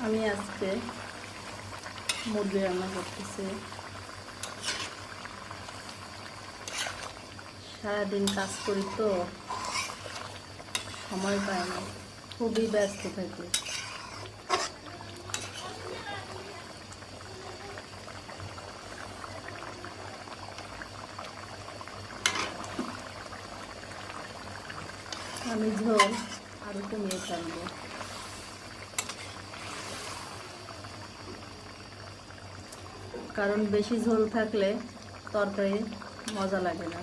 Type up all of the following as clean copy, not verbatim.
আমি আজকে মুরগি রান্না করতেছি। সারাদিন কাজ করি তো সময় পাই না, খুবই ব্যস্ত থাকি। আমি ঝোল আরো কমিয়ে ফেলবো, কারণ বেশি ঝোল থাকলে তরকারি মজা লাগে না।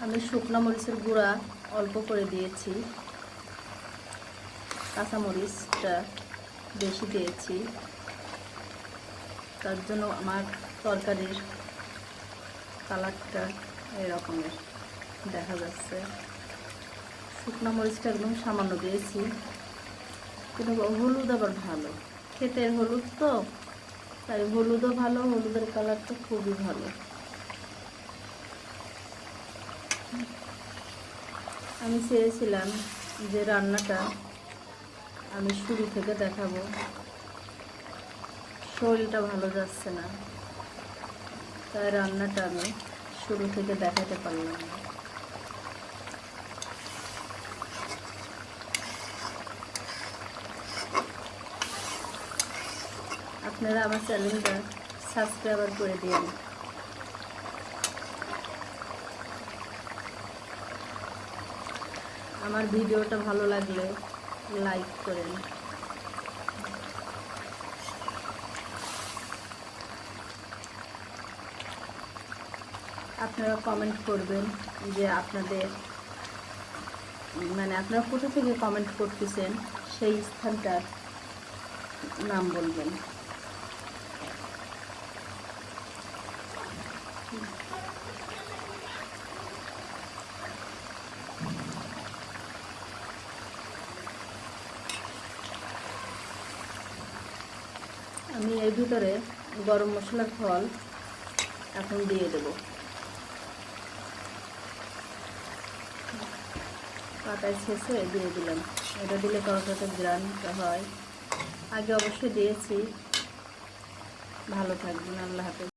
আমি শুকনো মরিচের গুঁড়া অল্প করে দিয়েছি, কাঁচামরিচটা বেশি দিয়েছি, তার জন্য আমার তরকারির কালারটা এরকমের দেখা যাচ্ছে। শুকনো মরিচটা একদম সামান্য দিয়েছি, কিন্তু হলুদ আবার ভালো, ক্ষেতের হলুদ তো, তাই হলুদও ভালো, হলুদের কালারটা খুবই ভালো। আমি চেয়েছিলাম যে রান্নাটা আমি শুরু থেকে দেখাবো, শরীরটা ভালো যাচ্ছে না, তাই রান্নাটা আমি শুরু থেকে দেখাতে পারলাম না। আপনারা আমার চ্যানেলটা সাবস্ক্রাইব করে দিন। আমার ভিডিওটা ভালো লাগলে লাইক করেন। আপনারা কমেন্ট করবেন যে আপনাদের আপনারা কোথা থেকে কমেন্ট করতেছেন, সেই স্থানটার নাম বলবেন। আমি এর ভিতরে গরম মশলার ফল এখন দিয়ে দেব, পাতায় শেষে দিয়ে দিলাম। এটা দিলে তরকারিটা গ্রানটা হয়। আগে অবশ্যই দিয়েছি। ভালো থাকবেন, আল্লাহ হাফেজ।